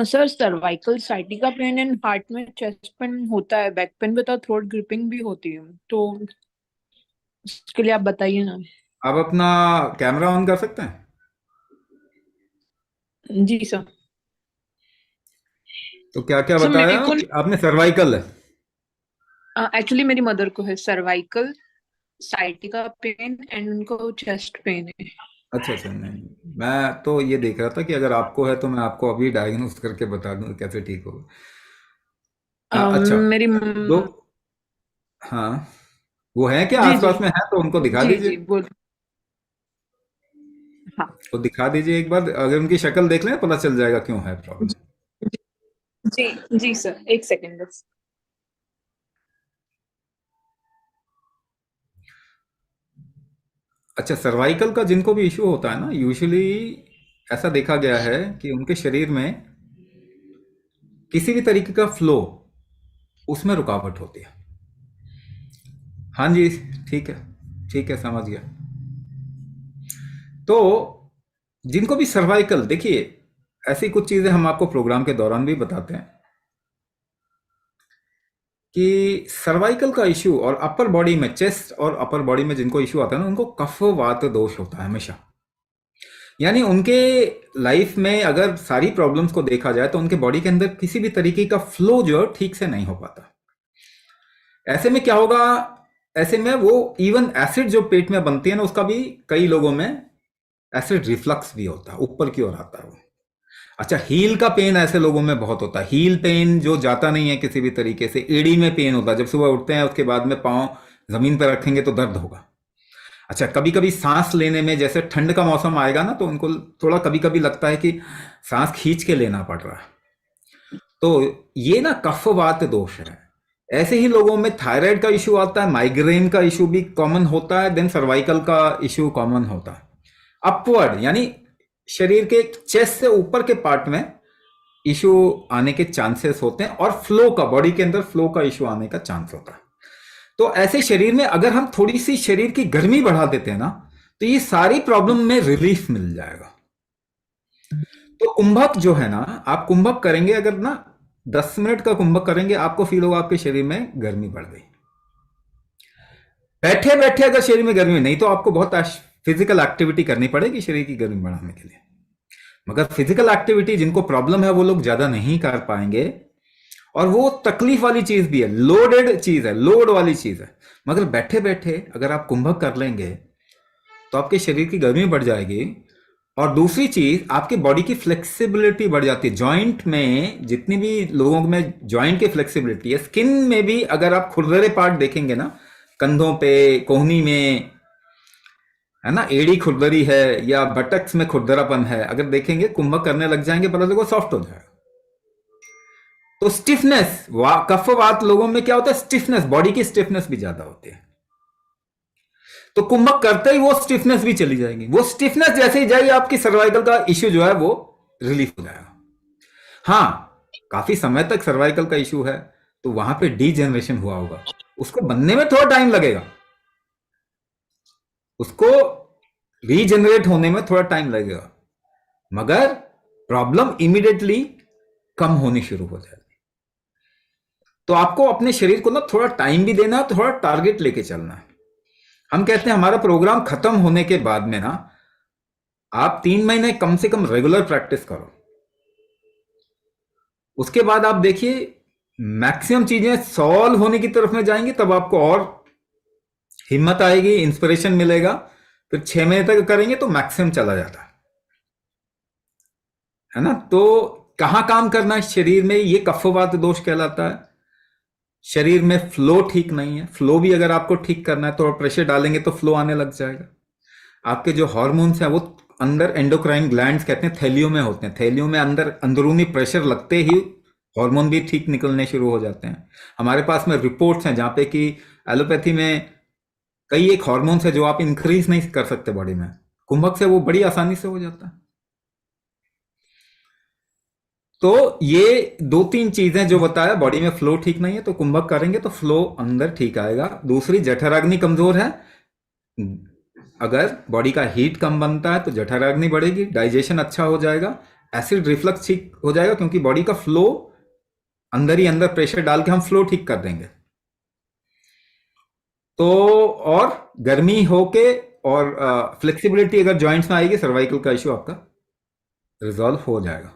Sir cervical sciatica pain and heart में chest pain होता है, बैक पेन बताओ, थ्रोट ग्रिपिंग भी होती है, तो इसके लिए आप बताइए ना। आप अपना कैमरा ऑन कर सकते हैं? जी सर। तो क्या क्या सर मेरे बताया को कि आपने? सर्वाइकल है? एक्चुअली मेरी मदर को है सर्वाइकल साइटिका पेन एंड उनको चेस्ट पेन है। अच्छा अच्छा, नहीं मैं तो ये देख रहा था कि अगर आपको है तो मैं आपको अभी डायग्नोस करके बता दूं कैसे ठीक होगा। अच्छा। मेरी तो हाँ, वो है क्या जी जी आसपास में है तो उनको दिखा जी दीजिए। जी बोल। हाँ। तो दिखा दीजिए एक बार, अगर उनकी शक्ल देख लें पता चल जाएगा क्यों है प्रॉब्लम। जी जी सर, एक सेकेंड बस। अच्छा, सर्वाइकल का जिनको भी इशू होता है ना, यूजुअली ऐसा देखा गया है कि उनके शरीर में किसी भी तरीके का फ्लो, उसमें रुकावट होती है। हाँ जी, ठीक है, ठीक है, समझ गया। तो जिनको भी सर्वाइकल, देखिए ऐसी कुछ चीजें हम आपको प्रोग्राम के दौरान भी बताते हैं कि सर्वाइकल का इशू और अपर बॉडी में, चेस्ट और अपर बॉडी में जिनको इशू आता है ना, उनको कफ वात दोष होता है हमेशा। यानी उनके लाइफ में अगर सारी प्रॉब्लम्स को देखा जाए तो उनके बॉडी के अंदर किसी भी तरीके का फ्लो जो है ठीक से नहीं हो पाता। ऐसे में क्या होगा? ऐसे में वो इवन एसिड जो पेट में बनती है ना, उसका भी कई लोगों में एसिड रिफ्लक्स भी होता है, ऊपर की ओर आता है वो। अच्छा, हील का पेन ऐसे लोगों में बहुत होता है। हील पेन जो जाता नहीं है किसी भी तरीके से, एड़ी में पेन होता है, जब सुबह उठते हैं उसके बाद में पाँव जमीन पर रखेंगे तो दर्द होगा। अच्छा, कभी कभी सांस लेने में, जैसे ठंड का मौसम आएगा ना, तो उनको थोड़ा कभी कभी लगता है कि सांस खींच के लेना पड़ रहा है। तो ये ना कफवात दोष है। ऐसे ही लोगों में थायराइड का इशू आता है, माइग्रेन का इशू भी कॉमन होता है, देन सर्वाइकल का इशू कॉमन होता है। अपवर्ड यानी शरीर के चेस्ट से ऊपर के पार्ट में इशू आने के चांसेस होते हैं, और फ्लो का, बॉडी के अंदर फ्लो का इशू आने का चांस होता है। तो ऐसे शरीर में अगर हम थोड़ी सी शरीर की गर्मी बढ़ा देते हैं ना, तो ये सारी प्रॉब्लम में रिलीफ मिल जाएगा। तो कुंभक जो है ना, आप कुंभक करेंगे अगर ना, 10 मिनट का कुंभक करेंगे, आपको फील होगा आपके शरीर में गर्मी बढ़ गई। बैठे बैठे अगर शरीर में गर्मी नहीं, तो आपको बहुत फिजिकल एक्टिविटी करनी पड़ेगी शरीर की गर्मी बढ़ाने के लिए। मगर फिजिकल एक्टिविटी जिनको प्रॉब्लम है वो लोग ज्यादा नहीं कर पाएंगे, और वो तकलीफ वाली चीज भी है, लोडेड चीज है, लोड वाली चीज है। मगर बैठे बैठे अगर आप कुंभक कर लेंगे तो आपके शरीर की गर्मी बढ़ जाएगी। और दूसरी चीज, आपकी बॉडी की फ्लेक्सिबिलिटी बढ़ जाती है। जॉइंट में जितनी भी लोगों में जॉइंट की फ्लेक्सिबिलिटी है, स्किन में भी अगर आप खुरदरे पार्ट देखेंगे ना, कंधों पे, कोहनी में, है ना, एड़ी खुरदरी है या बटक्स में खुरदरापन है, अगर देखेंगे कुंभक करने लग जाएंगे पता लगेगा सॉफ्ट हो जाएगा। तो स्टिफनेस, कफवात लोगों में क्या होता है? स्टिफनेस, बॉडी की स्टिफनेस भी ज्यादा होती है। तो कुंभक करते ही वो स्टिफनेस भी चली जाएगी। वो स्टिफनेस जैसे ही जाएगी, आपकी सर्वाइकल का इश्यू जो है वो रिलीफ हो जाएगा। हाँ, काफी समय तक सर्वाइकल का इश्यू है तो वहां पे डीजेनरेशन हुआ होगा, उसको बनने में थोड़ा टाइम लगेगा, उसको रीजनरेट होने में थोड़ा टाइम लगेगा, मगर प्रॉब्लम इमीडिएटली कम होनी शुरू हो जाएगी। तो आपको अपने शरीर को ना थोड़ा टाइम भी देना है, थोड़ा टारगेट लेके चलना है। हम कहते हैं हमारा प्रोग्राम खत्म होने के बाद में ना, आप 3 महीने कम से कम रेगुलर प्रैक्टिस करो। उसके बाद आप देखिए मैक्सिमम चीजें सॉल्व होने की तरफ में जाएंगी, तब आपको और हिम्मत आएगी, इंस्पिरेशन मिलेगा। फिर 6 महीने तक करेंगे तो मैक्सिमम चला जाता है ना। तो कहाँ काम करना है शरीर में, ये कफवात दोष कहलाता है। शरीर में फ्लो ठीक नहीं है, फ्लो भी अगर आपको ठीक करना है तो प्रेशर डालेंगे तो फ्लो आने लग जाएगा। आपके जो हॉर्मोन्स हैं वो अंदर एंडोक्राइन ग्लैंड्स कहते हैं, थैलियों में होते हैं। थैलियों में अंदर अंदरूनी प्रेशर लगते ही हार्मोन भी ठीक निकलने शुरू हो जाते हैं। हमारे पास में रिपोर्ट्स हैं जहाँ पे कि एलोपैथी में कई एक हार्मोन्स है जो आप इंक्रीज नहीं कर सकते बॉडी में, कुंभक से वो बड़ी आसानी से हो जाता है। तो ये दो तीन चीजें जो बताया, बॉडी में फ्लो ठीक नहीं है तो कुंभक करेंगे तो फ्लो अंदर ठीक आएगा। दूसरी, जठराग्नि कमजोर है, अगर बॉडी का हीट कम बनता है तो जठराग्नि बढ़ेगी, डाइजेशन अच्छा हो जाएगा, एसिड रिफ्लक्स ठीक हो जाएगा, क्योंकि बॉडी का फ्लो अंदर ही अंदर प्रेशर डाल के हम फ्लो ठीक कर देंगे। तो और गर्मी होके और फ्लेक्सिबिलिटी अगर जॉइंट्स में आएगी, सर्वाइकल का इश्यू आपका रिजॉल्व हो जाएगा।